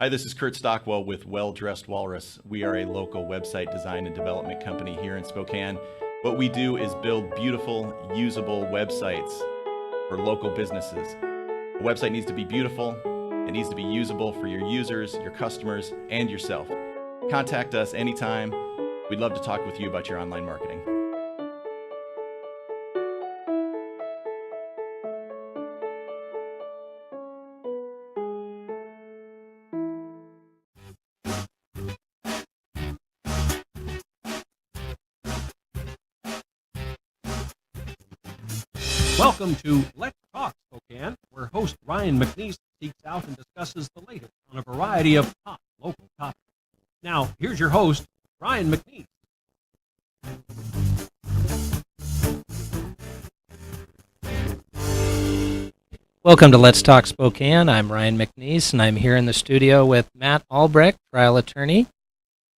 Hi, this is Kurt Stockwell with Well Dressed Walrus. We are a local website design and development company here in Spokane. What we do is build beautiful, usable websites for local businesses. A website needs to be beautiful, it needs to be usable for your users, your customers, and yourself. Contact us anytime. We'd love to talk with you about your online marketing. Welcome to Let's Talk Spokane, where host Ryan McNeice seeks out and discusses the latest on a variety of hot local topics. Now, here's your host, Ryan McNeice. Welcome to Let's Talk Spokane. I'm Ryan McNeice, and I'm here in the studio with Matt Albrecht, trial attorney,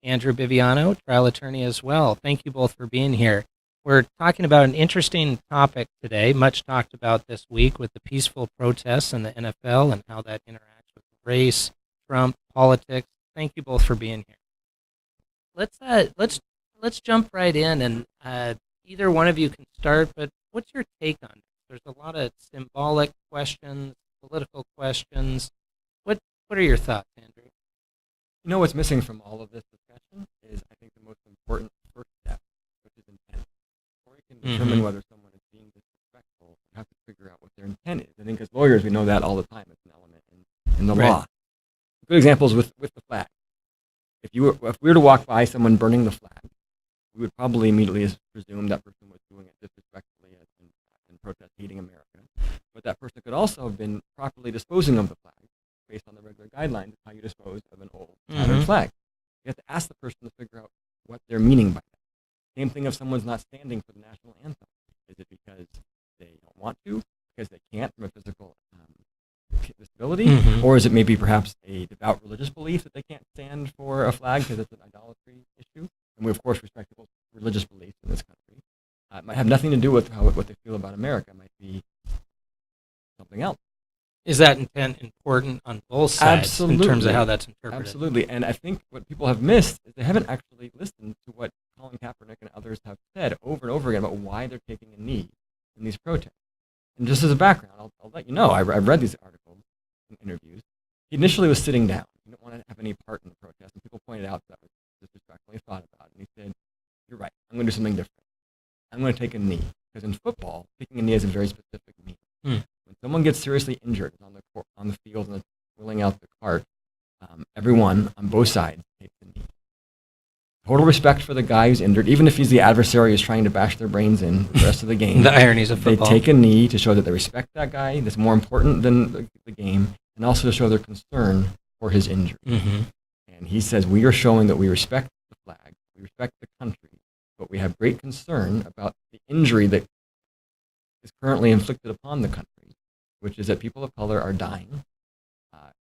Andrew Biviano, trial attorney as well. Thank you both for being here. We're talking about an interesting topic today, much talked about this week with the peaceful protests in the NFL and how that interacts with race, Trump, politics. Thank you both for being here. Let's jump right in, and either one of you can start. But what's your take on it? There's a lot of symbolic questions, political questions. What are your thoughts, Andrew? You know what's missing from all of this discussion is, I think, the most important first step, which is intent. Before you can determine whether someone is being disrespectful, you have to figure out what their intent is. I think as lawyers, we know that all the time. It's an element in the law. Good examples with the flag. If we were to walk by someone burning the flag, we would probably immediately presume that person was doing it disrespectfully and protest hating America. But that person could also have been properly disposing of the flag based on the regular guidelines of how you dispose of an old tattered flag. You have to ask the person to figure out what they're meaning by that. Same thing if someone's not standing for the national anthem. Is it because they don't want to, because they can't from a physical disability, or is it maybe perhaps a devout religious belief that they can't stand for a flag because it's an idolatry issue? And we, of course, respect people's religious beliefs in this country. It might have nothing to do with what they feel about America. It might be something else. Is that intent important on both sides in terms of how that's interpreted? Absolutely. And I think what people have missed is they haven't actually listened to what Colin Kaepernick and others have said over and over again about why they're taking a knee in these protests. And just as a background, I'll let you know, I've read these articles and interviews. He initially was sitting down. He didn't want to have any part in the protest. And people pointed out that was disrespectful. He thought about it. And he said, you're right. I'm going to do something different. I'm going to take a knee. Because in football, taking a knee has a very specific meaning. When someone gets seriously injured on the court, on the field, and wheeling out the cart, everyone on both sides takes a knee. Total respect for the guy who's injured, even if he's the adversary who's trying to bash their brains in the rest of the game. The ironies of football. They take a knee to show that they respect that guy. That's more important than the game, and also to show their concern for his injury. And he says, we are showing that we respect the flag, we respect the country, but we have great concern about the injury that is currently inflicted upon the country, which is that people of color are dying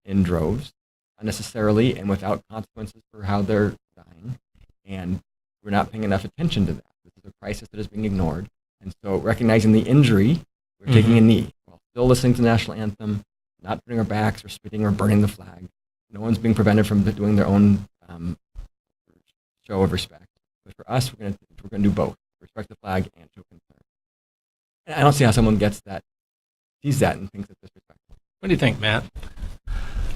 in droves, unnecessarily and without consequences for how they're dying, and we're not paying enough attention to that. This is a crisis that is being ignored, and so recognizing the injury, we're taking a knee while still listening to the national anthem, not turning our backs or spitting or burning the flag. No one's being prevented from doing their own show of respect. But for us, we're going to do both: respect the flag and show concern. And I don't see how someone gets that, sees that, and thinks it's disrespectful. What do you think, Matt?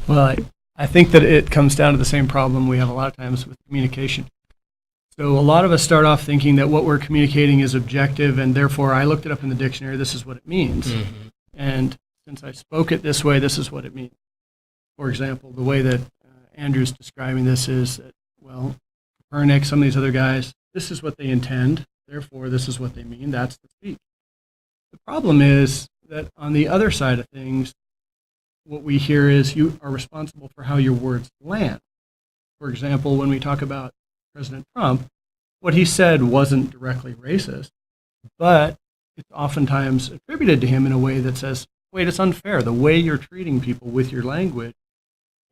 Well, I think that it comes down to the same problem we have a lot of times with communication. So a lot of us start off thinking that what we're communicating is objective, and therefore I looked it up in the dictionary, this is what it means. And since I spoke it this way, this is what it means. For example, the way that Andrew's describing this is that, well, Copernic, some of these other guys, this is what they intend, therefore this is what they mean, that's the speech. The problem is that on the other side of things, what we hear is you are responsible for how your words land. For example, when we talk about President Trump, what he said wasn't directly racist, but it's oftentimes attributed to him in a way that says, wait, it's unfair. The way you're treating people with your language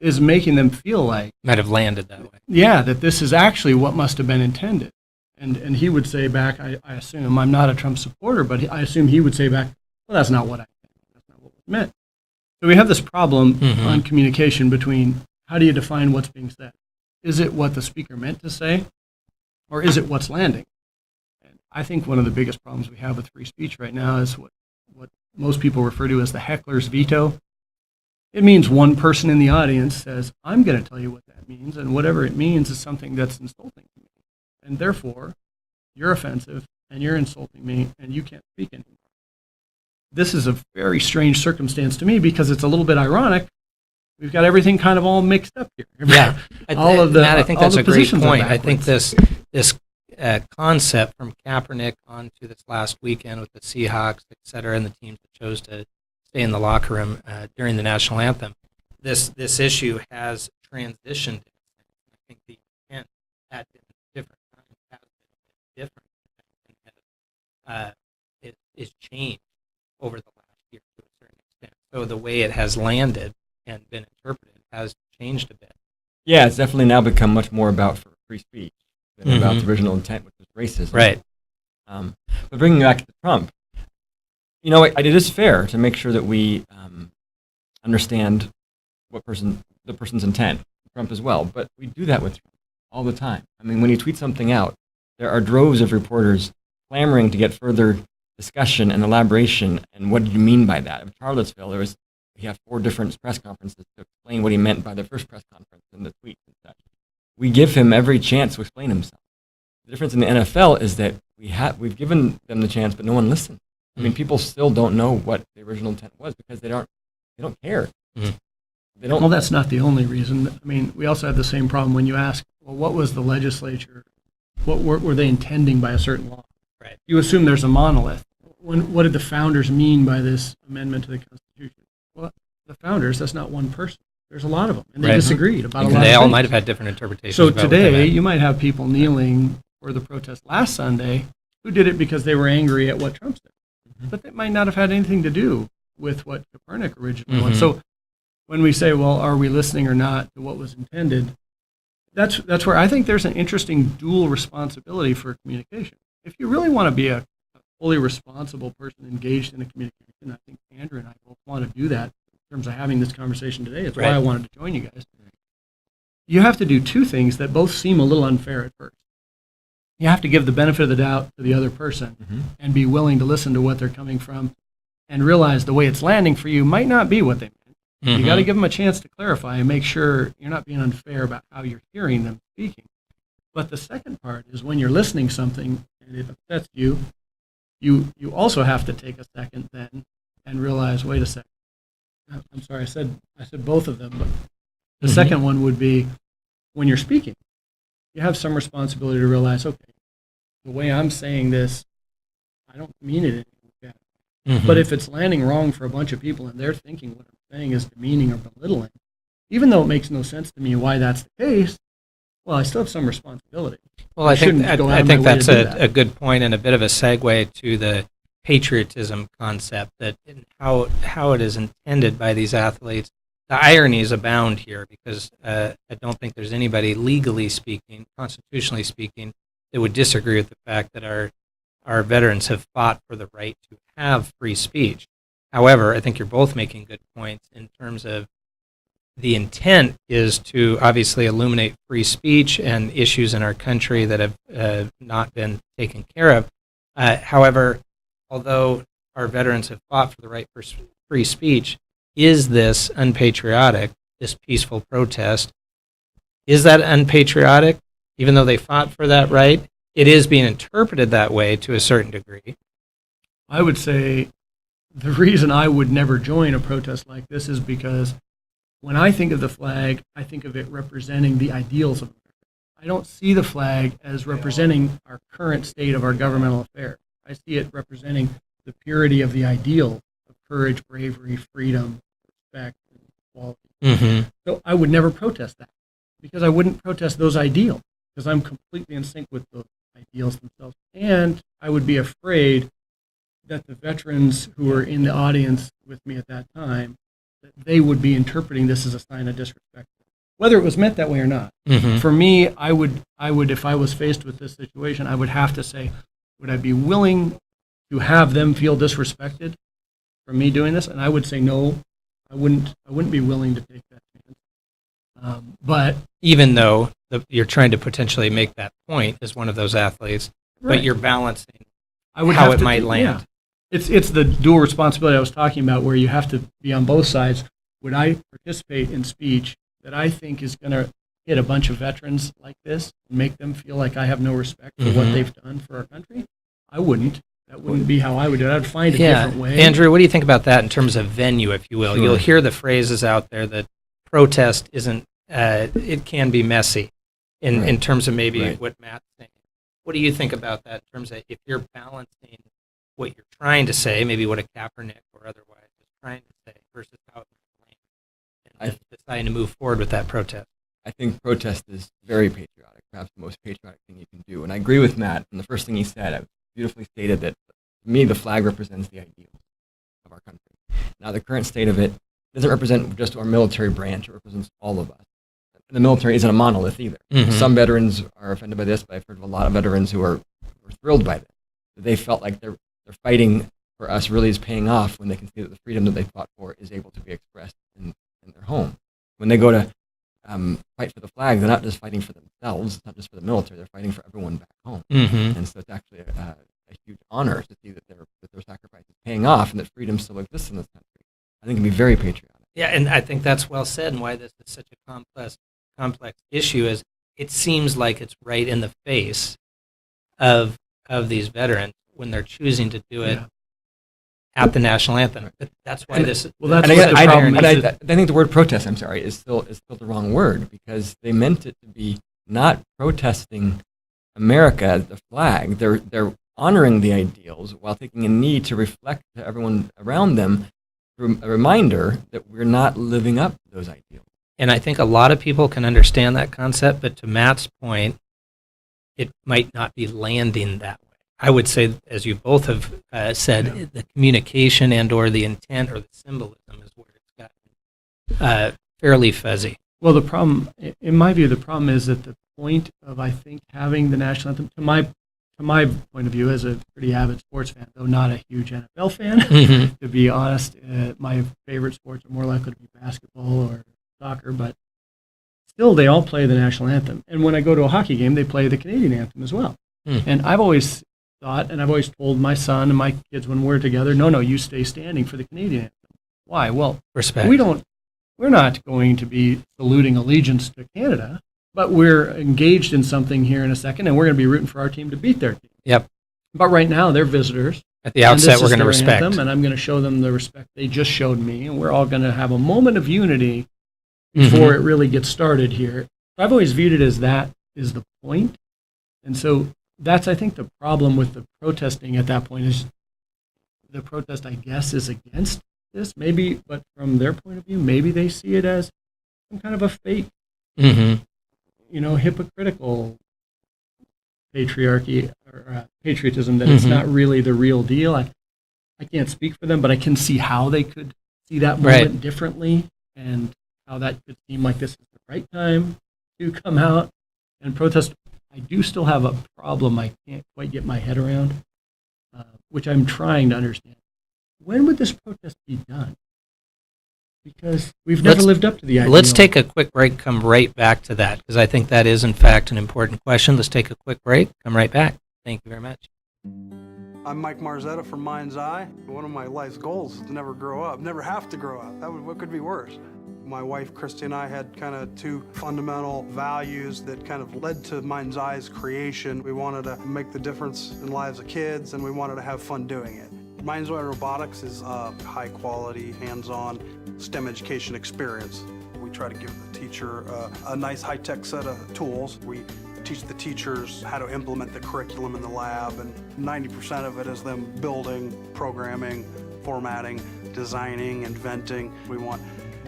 is making them feel like... Might have landed that way. Yeah, that this is actually what must have been intended. And he would say back, I assume, I'm not a Trump supporter, but I assume he would say back, well, that's not what I think. That's not what was meant. So we have this problem on communication between how do you define what's being said? Is it what the speaker meant to say, or is it what's landing? And I think one of the biggest problems we have with free speech right now is what most people refer to as the heckler's veto. It means one person in the audience says, I'm going to tell you what that means, and whatever it means is something that's insulting to me. And therefore, you're offensive, and you're insulting me, and you can't speak anymore. This is a very strange circumstance to me because it's a little bit ironic. We've got everything kind of all mixed up here. Yeah, Matt, I think that's a great point. I think backwards. this concept from Kaepernick onto this last weekend with the Seahawks, et cetera, and the teams that chose to stay in the locker room during the national anthem, this issue has transitioned. I think the intent at different times has been different. It is changed over the last year to a certain extent. So the way it has landed and been interpreted has changed a bit. Yeah, it's definitely now become much more about free speech than about the original intent, which was racism. Right. But bringing back to Trump, it is fair to make sure that we understand the person's intent, Trump as well. But we do that with Trump all the time. I mean, when you tweet something out, there are droves of reporters clamoring to get further discussion and elaboration. And what did you mean by that? In Charlottesville, he had 4 different press conferences to explain what he meant by the first press conference and the tweets and such. We give him every chance to explain himself. The difference in the NFL is that we've given them the chance, but no one listened. I mean, people still don't know what the original intent was because they don't care. They don't. Well, that's not the only reason. I mean, we also have the same problem when you ask, well, what was the legislature? What were they intending by a certain law? Right. You assume there's a monolith. What did the founders mean by this amendment to the Constitution? Well, the founders, that's not one person. There's a lot of them, and they disagreed about a lot of things. They all might have had different interpretations. So about what they today, meant. you might have people kneeling for the protest last Sunday who did it because they were angry at what Trump said. But that might not have had anything to do with what Copernic originally wanted. So when we say, well, are we listening or not to what was intended, that's where I think there's an interesting dual responsibility for communication. If you really want to be a fully responsible person engaged in a communication, I think Andrew and I both want to do that in terms of having this conversation today. That's why I wanted to join you guys. You have to do 2 things that both seem a little unfair at first. You have to give the benefit of the doubt to the other person and be willing to listen to what they're coming from and realize the way it's landing for you might not be what they meant. You got to give them a chance to clarify and make sure you're not being unfair about how you're hearing them speaking. But the second part is when you're listening something and it upsets you, you also have to take a second then and realize, wait a second. I'm sorry, I said both of them, but the second one would be when you're speaking. You have some responsibility to realize, okay, the way I'm saying this, I don't mean it like that. But if it's landing wrong for a bunch of people and they're thinking what I'm saying is demeaning or belittling, even though it makes no sense to me why that's the case, well, I still have some responsibility. Well, I think that's a good point and a bit of a segue to the patriotism concept that how it is intended by these athletes. The ironies abound here because I don't think there's anybody legally speaking, constitutionally speaking, that would disagree with the fact that our veterans have fought for the right to have free speech. However, I think you're both making good points in terms of the intent is to obviously illuminate free speech and issues in our country that have not been taken care of. However, although our veterans have fought for the right for free speech, is this unpatriotic, this peaceful protest? Is that unpatriotic, even though they fought for that right? It is being interpreted that way to a certain degree. I would say the reason I would never join a protest like this is because when I think of the flag, I think of it representing the ideals of America. I don't see the flag as representing our current state of our governmental affairs. I see it representing the purity of the ideal of courage, bravery, freedom, respect, and equality. So I would never protest that because I wouldn't protest those ideals because I'm completely in sync with those ideals themselves. And I would be afraid that the veterans who were in the audience with me at that time, that they would be interpreting this as a sign of disrespect, whether it was meant that way or not. For me, I would, if I was faced with this situation, I would have to say, would I be willing to have them feel disrespected for me doing this? And I would say no. I wouldn't be willing to take that chance. But Even though you're trying to potentially make that point as one of those athletes, Right. but you're balancing I would how have it might yeah. land. It's the dual responsibility I was talking about, where you have to be on both sides. Would I participate in speech that I think is going to hit a bunch of veterans like this and make them feel like I have no respect for what Mhm. they've done for our country? I wouldn't. That wouldn't be how I would do it. I'd find a Yeah, different way. Andrew, what do you think about that in terms of venue, if you will? Sure. You'll hear the phrases out there that protest isn't, it can be messy in Right. terms of maybe Right. what Matt's saying. What do you think about that in terms of if you're balancing what you're trying to say, maybe what a Kaepernick or otherwise is trying to say versus how it might land, and deciding to move forward with that protest? I think protest is very patriotic, perhaps the most patriotic thing you can do. And I agree with Matt. And the first thing he said, I beautifully stated that to me, the flag represents the ideals of our country. Now, the current state of it doesn't represent just our military branch, it represents all of us. The military isn't a monolith either. Mhm. Some veterans are offended by this, but I've heard of a lot of veterans who are thrilled by this. They felt like they're fighting for us really is paying off when they can see that the freedom that they fought for is able to be expressed in their home. When they go to fight for the flag, they're not just fighting for themselves, it's not just for the military, they're fighting for everyone back home. Mm-hmm. And so it's actually a huge honor to see that their sacrifice is paying off and that freedom still exists in this country. I think it can be very patriotic. Yeah, and I think that's well said, and why this is such a complex issue is it seems like it's right in the face of these veterans when they're choosing to do it Yeah. at the national anthem. But that's why And- this. Well, that's And what again, the problem is. I think the word protest, I'm sorry, is still the wrong word because they meant it to be not protesting America, the flag. They're honoring the ideals while taking a knee to reflect to everyone around them a reminder that we're not living up to those ideals. And I think a lot of people can understand that concept, but to Matt's point, it might not be landing that way. I would say, as you both have said, the communication and or the intent or the symbolism is where it's gotten fairly fuzzy. Well, the problem, in my view, the problem is that the point of, I think, having the national anthem, to my point of view, as a pretty avid sports fan, though not a huge NFL fan, Mhm. to be honest, my favorite sports are more likely to be basketball or soccer, but still they all play the national anthem. And when I go to a hockey game, they play the Canadian anthem as well. Hmm. And I've always thought, and I've always told my son and my kids when we're together, no, you stay standing for the Canadian anthem. Why? Well, Respect. we're not going to be saluting allegiance to Canada, but we're engaged in something here in a second, and we're going to be rooting for our team to beat their team. Yep. But right now, they're visitors. At the and this outset, we're is going to their respect. anthem, and I'm going to show them the respect they just showed me, and we're all going to have a moment of unity before it really gets started here. I've always viewed it as that is the point. And so that's, I think, the problem with the protesting at that point is the protest, I guess, is against this, maybe, but from their point of view, maybe they see it as some kind of a fake, Mm-hmm. hypocritical patriarchy or patriotism, that it's Mhm. not really the real deal. I can't speak for them, but I can see how they could see that Right. moment differently and how that could seem like this is the right time to come out and protest. I do still have a problem I can't quite get my head around, which I'm trying to understand. When would this protest be done? Because we've never Let's- lived up to the ideal. Let's take a quick break, come right back to that, because I think that is, in fact, an important question. Let's take a quick break, come right back. Thank you very much. I'm Mike Marzetta from Mind's Eye. One of my life's goals is to never grow up, never have to grow up. What could be worse? My wife, Christy, and I had kind of two fundamental values that kind of led to Mind's Eye's creation. We wanted to make the difference in lives of kids, and we wanted to have fun doing it. Mind's Eye Robotics is a high-quality, hands-on STEM education experience. We try to give the teacher a nice high-tech set of tools. We teach the teachers how to implement the curriculum in the lab, and 90% of it is them building, programming, formatting, designing, inventing. We want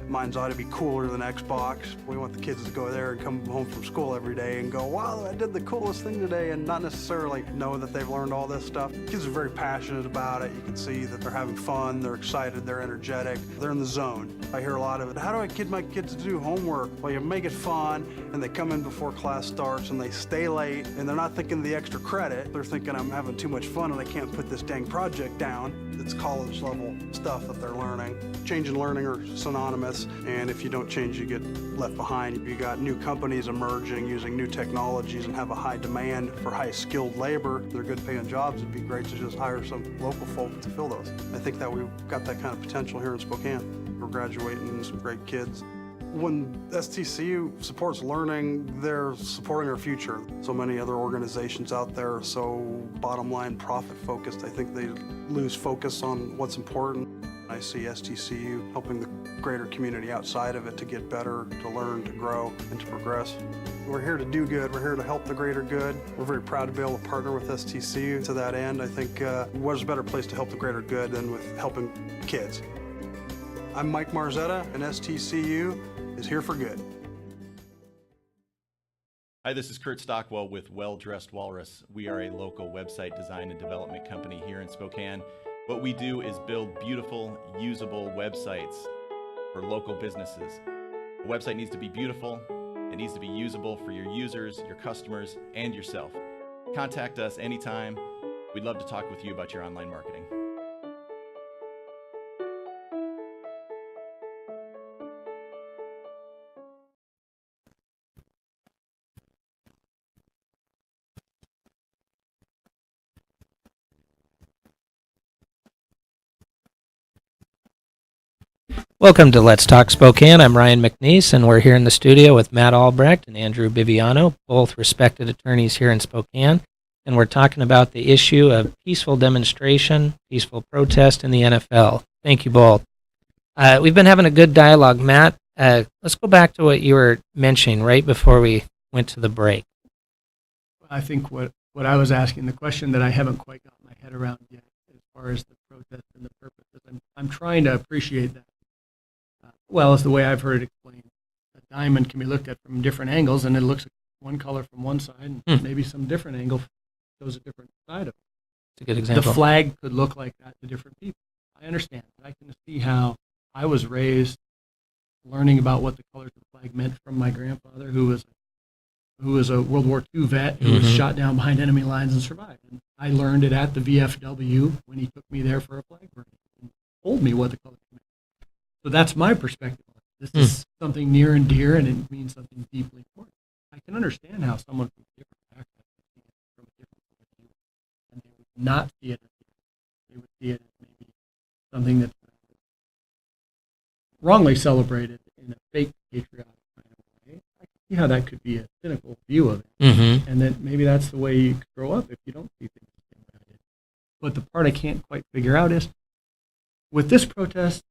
Mind's Eye to be cooler than Xbox. We want the kids to go there and come home from school every day and go, wow, I did the coolest thing today, and not necessarily know that they've learned all this stuff. Kids are very passionate about it. You can see that they're having fun, they're excited, they're energetic, they're in the zone. I hear a lot of it, how do I get my kids to do homework? Well, you make it fun, and they come in before class starts, and they stay late, and they're not thinking the extra credit. They're thinking, I'm having too much fun, and I can't put this dang project down. It's college level stuff that they're learning. Change and learning are synonymous. this. And if you don't change, you get left behind. You got new companies emerging using new technologies and have a high demand for high skilled labor. They're good paying jobs. It'd be great to just hire some local folk to fill those. I think that we've got that kind of potential here in Spokane. We're graduating some great kids. When STCU supports learning, they're supporting our future. So many other organizations out there are so bottom line profit focused. I think they lose focus on what's important. I see STCU helping the greater community outside of it to get better, to learn, to grow, and to progress. We're here to do good. We're here to help the greater good. We're very proud to be able to partner with STCU to that end. I think what is a better place to help the greater good than with helping kids? I'm Mike Marzetta, and STCU is here for good. Hi, this is Kurt Stockwell with Well Dressed Walrus. We are a local website design and development company here in Spokane. What we do is build beautiful, usable websites for local businesses. A website needs to be beautiful, it needs to be usable for your users, your customers, and yourself. Contact us anytime. We'd love to talk with you about your online marketing. Welcome to Let's Talk Spokane. I'm Ryan McNeice, and we're here in the studio with Matt Albrecht and Andrew Biviano, both respected attorneys here in Spokane. And we're talking about the issue of peaceful demonstration, peaceful protest in the NFL. Thank you both. We've been having a good dialogue. Matt, let's go back to what you were mentioning right before we went to the break. I think what I was asking, the question that I haven't quite got my head around yet as far as the protest and the purpose, I'm trying to appreciate that. Well, as the way I've heard it explained, a diamond can be looked at from different angles, and it looks one color from one side, and maybe some different angle shows a different side of it. It's a good example. The flag could look like that to different people. I understand. I can see how I was raised learning about what the colors of the flag meant from my grandfather, who was a World War II vet who was shot down behind enemy lines and survived. And I learned it at the VFW when he took me there for a flag burning and told me what the colors meant. So that's my perspective on it. This is something near and dear, and it means something deeply important. I can understand how someone from a different background would see it from a different point of view, and they would not see it as they would see it as maybe something that's wrongly celebrated in a fake patriotic kind of way. I can see how that could be a cynical view of it, and that maybe that's the way you grow up if you don't see things the same way I did. But the part I can't quite figure out is, with this protest,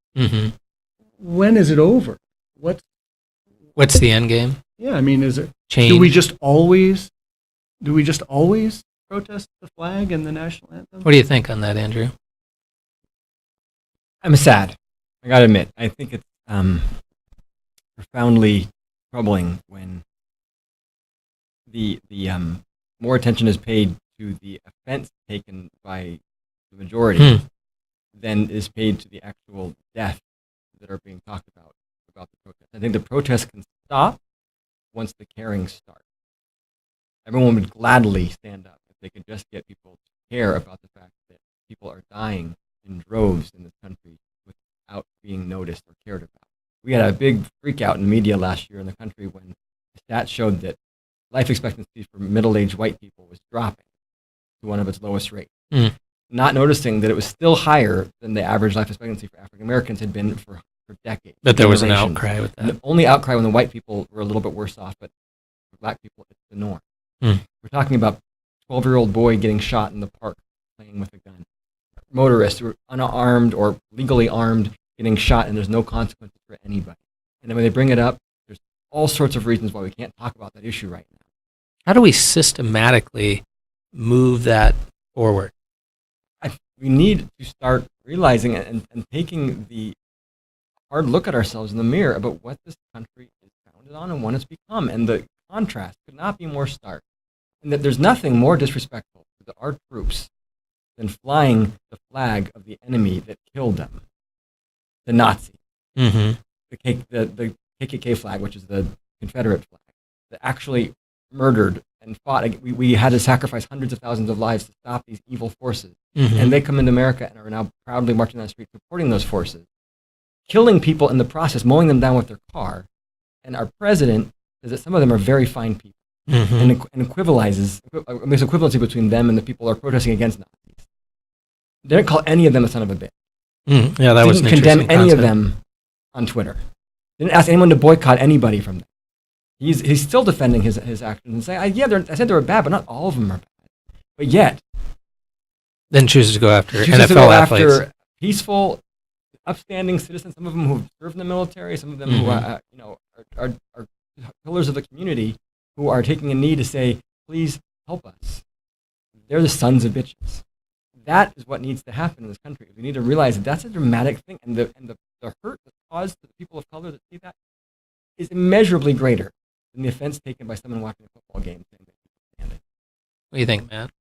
when is it over? What's the end game? Yeah, I mean, is it Change. Do we just always protest the flag and the national anthem? What do you think on that, Andrew? I'm sad. I gotta admit, I think it's profoundly troubling when the more attention is paid to the offense taken by the majority than is paid to the actual death that are being talked about the protest. I think the protest can stop once the caring starts. Everyone would gladly stand up if they could just get people to care about the fact that people are dying in droves in this country without being noticed or cared about. We had a big freak out in the media last year in the country when the stats showed that life expectancy for middle-aged white people was dropping to one of its lowest rates. Not noticing that it was still higher than the average life expectancy for African Americans had been for decades. But there was an outcry with that. The only outcry when the white people were a little bit worse off, but for black people, it's the norm. We're talking about a 12-year-old boy getting shot in the park playing with a gun. Motorists who are unarmed or legally armed getting shot, and there's no consequences for anybody. And then when they bring it up, there's all sorts of reasons why we can't talk about that issue right now. How do we systematically move that forward? We need to start realizing and taking the hard look at ourselves in the mirror about what this country is founded on and what it's become. And the contrast could not be more stark. And that there's nothing more disrespectful to our troops than flying the flag of the enemy that killed them, the Nazi. The KKK flag, which is the Confederate flag, that actually murdered and fought. We had to sacrifice hundreds of thousands of lives to stop these evil forces. And they come into America and are now proudly marching down the street supporting those forces. killing people in the process, mowing them down with their car. And our president says that some of them are very fine people, and makes equivalency between them and the people who are protesting against Nazis. They didn't call any of them a son of a bitch. Yeah, that was an Didn't condemn interesting any of concept. them on Twitter. Didn't ask anyone to boycott anybody from them. He's still defending his actions and saying, I said they were bad, but not all of them are bad. But yet, Then chooses to go after chooses to NFL go athletes. after peaceful, upstanding citizens. Some of them who have served in the military. Some of them who are pillars of the community who are taking a knee to say, "Please help us." They're the sons of bitches. That is what needs to happen in this country. We need to realize that that's a dramatic thing, and the hurt that's caused to the people of color that see that is immeasurably greater than the offense taken by someone watching a football game. Saying that people stand it. What do you think, Matt?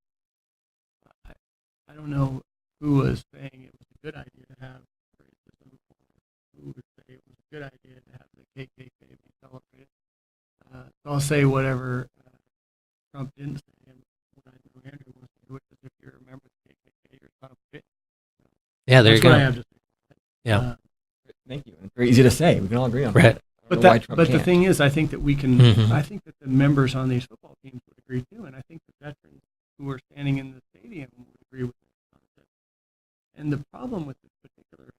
I don't know who was saying it was a good idea to have racism, who would say it was a good idea to have the KKK be celebrated. So I'll say whatever Trump didn't say, and what I know Andrew wants to do, is if you remember the KKK, you're kind of fit. Yeah, there That's you what I go. have to say. Yeah. Thank you. It's very easy to say. We can all agree on Right. that. I But don't know why Trump the can't. thing is, I think that we can. Mhm. I think that the members on these football teams would agree too, and I think the veterans who are standing in the stadium would agree with that concept. And the problem with this particular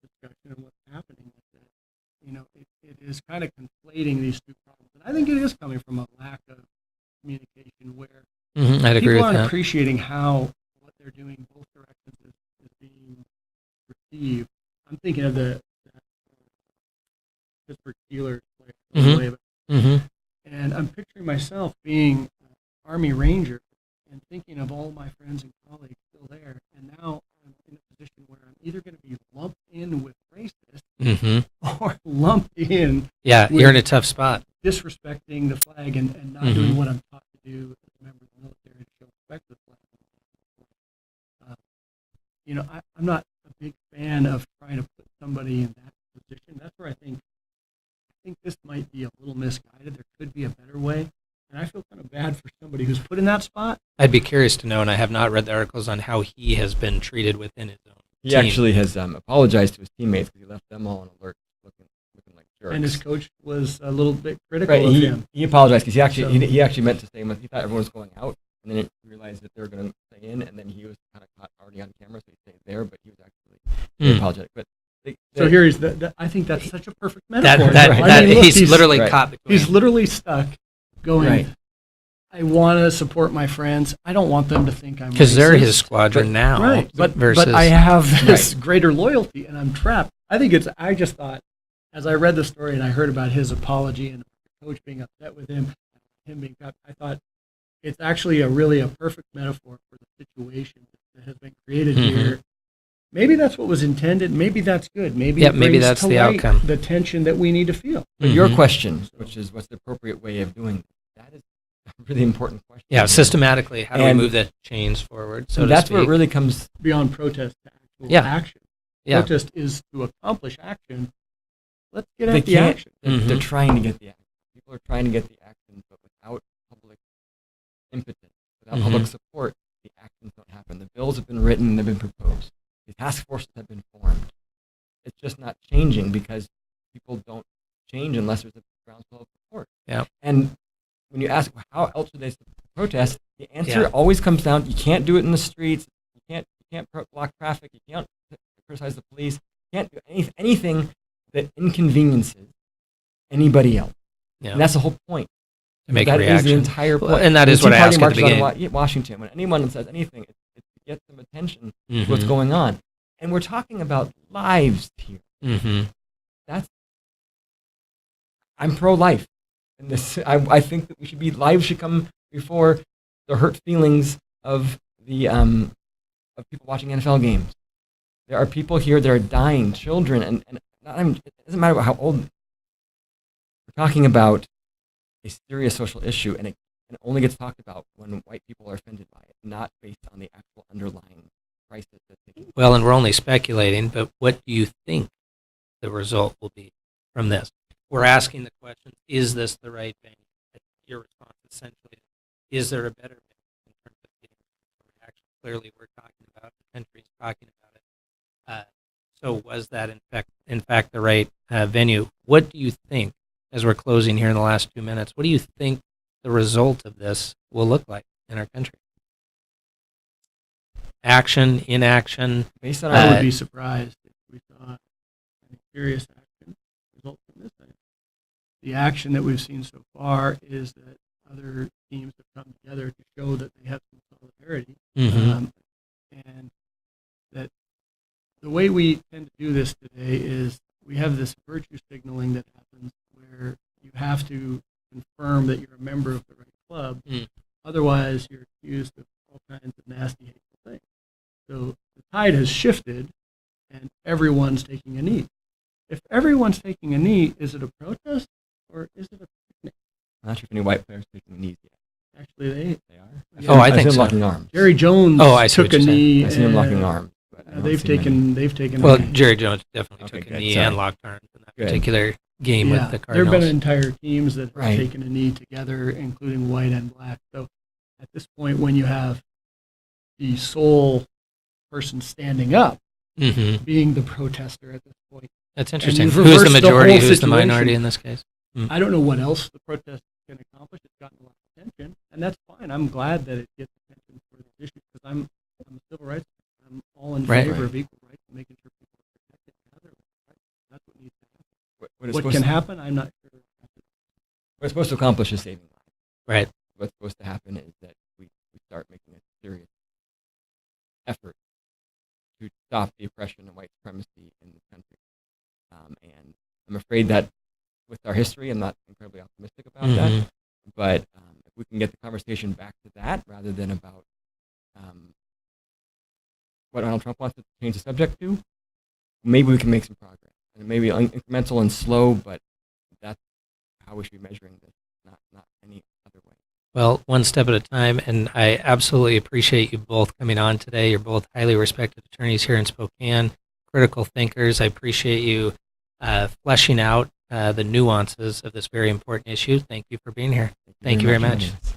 discussion and what's happening is that it is kind of conflating these two problems, and I think it is coming from a lack of communication where I'd agree people with aren't that. appreciating how what they're doing both directions is being received. I'm thinking of the Pittsburgh Steelers player, and I'm picturing myself being an Army Ranger and thinking of all my friends and colleagues still there, and now I'm in a position where I'm either going to be lumped in with racists or lumped in Yeah, with you're in a tough spot. disrespecting the flag and not doing what I'm taught to do as a member of the military to show respect to the flag. I'm not a big fan of trying to put somebody in that position. That's where I think this might be a little misguided. There could be a better way. And I feel kind of bad for somebody who's put in that spot. I'd be curious to know, and I have not read the articles on how he has been treated within his own He team. actually has apologized to his teammates because he left them all on alert, looking like jerks. And his coach was a little bit critical Right, of him. he apologized because So- he actually meant to say he thought everyone was going out, and then he realized that they were going to stay in, and then he was kind of caught already on camera, so he stayed there, but he was actually very apologetic. But So here he's I think that's such a perfect metaphor. I mean, look, he's literally right. caught between. He's literally stuck going, Right. I want to support my friends. I don't want them to think I'm Because they're racist." his squadron now. Right, but versus, I have this greater loyalty, and I'm trapped. I just thought, as I read the story and I heard about his apology and the coach being upset with him being trapped, I thought it's actually a perfect metaphor for the situation that has been created here. Maybe that's what was intended. Maybe that's good. Maybe it maybe brings that's to the light outcome. the tension that we need to feel. But your question, which is what's the appropriate way of doing that is a really important question. Yeah, systematically, how do we And- move the chains forward? So And to that's where it speak. really comes. Beyond protest to actual Yeah. action. Yeah. Protest is to accomplish action. Let's get They at the can't. action. They're trying to get the action. People are trying to get the action, but without public impetus, without public support, the actions don't happen. The bills have been written, they've been proposed. The task forces have been formed. It's just not changing because people don't change unless there's a groundswell of support. Yeah. And when you ask how else should they protest, the answer Yeah. always comes down: you can't do it in the streets. You can't block traffic. You can't criticize the police. You can't do anything that inconveniences anybody else. Yeah. And that's the whole point. To make a That is reaction. the entire Well, point. and that The is what Tea I Party asked at the marches on beginning. Washington. When anyone says anything, it's to get some attention to Mm-hmm. what's going on. And we're talking about lives here. I'm pro-life. And this, I think that lives should come before the hurt feelings of the of people watching NFL games. There are people here that are dying, children, and it doesn't matter about how old. We're talking about a serious social issue, and it only gets talked about when white people are offended by it, not based on the actual underlying crisis that's taking place. Well, and we're only speculating, but what do you think the result will be from this? We're asking the question, is this the right venue? Your response essentially is there a better venue in terms of getting reaction? Clearly, we're talking about, the country's talking about it. So was that in fact the right venue? What do you think, as we're closing here in the last 2 minutes, what do you think the result of this will look like in our country? Action, inaction. Based on I our would be surprised if we saw any serious action result from this thing. The action that we've seen so far is that other teams have come together to show that they have some solidarity, and that the way we tend to do this today is we have this virtue signaling that happens where you have to confirm that you're a member of the right club. Otherwise, you're accused of all kinds of nasty, hateful things. So the tide has shifted, and everyone's taking a knee. If everyone's taking a knee, is it a protest or is it a picnic? I'm not sure if any white players taking the knees yet. Actually, They are. Oh, I think see them so. locking arms. Jerry Jones Oh, I see took what a you're saying. knee. I see them locking and, arms. But I don't They've see many. taken. Well, a knee. Jerry Jones definitely Okay, took a good, knee sorry. and locked arms in that Good. particular game Yeah, with the there Cardinals. have been entire teams that have Right. taken a knee together, including white and black. So at this point, when you have the sole person standing up Mhm. being the protester at this point, That's interesting. you've Who's the reversed the majority? whole Who's the minority situation. in this case? I don't know what else the protest can accomplish. It's gotten a lot of attention, and that's fine. I'm glad that it gets attention for this issue because I'm a civil rights. I'm all in Right. favor of equal rights and making sure people are protected. and have their rights. That's what needs to happen. What it's What supposed can to- happen, I'm not sure. What it's supposed to accomplish is saving lives. Right. What's supposed to happen is that we start making a serious effort to stop the oppression and white supremacy in this country. And I'm afraid that with our history, I'm not incredibly optimistic about that. Mhm. But if we can get the conversation back to that rather than about what Donald Trump wants to change the subject to, maybe we can make some progress. And maybe incremental and slow, but that's how we should be measuring this, not any other way. Well, one step at a time, and I absolutely appreciate you both coming on today. You're both highly respected attorneys here in Spokane, critical thinkers. I appreciate you fleshing out the nuances of this very important issue. Thank you for being here. Thank you very much. for joining us.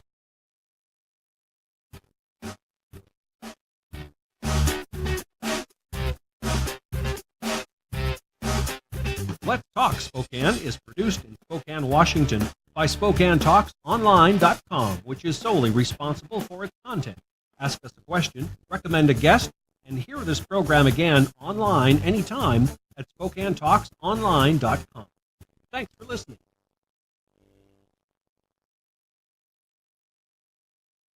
Let's Talk Spokane is produced in Spokane, Washington by SpokaneTalksOnline.com, which is solely responsible for its content. Ask us a question, recommend a guest, and hear this program again online anytime at SpokaneTalksOnline.com. Thanks for listening.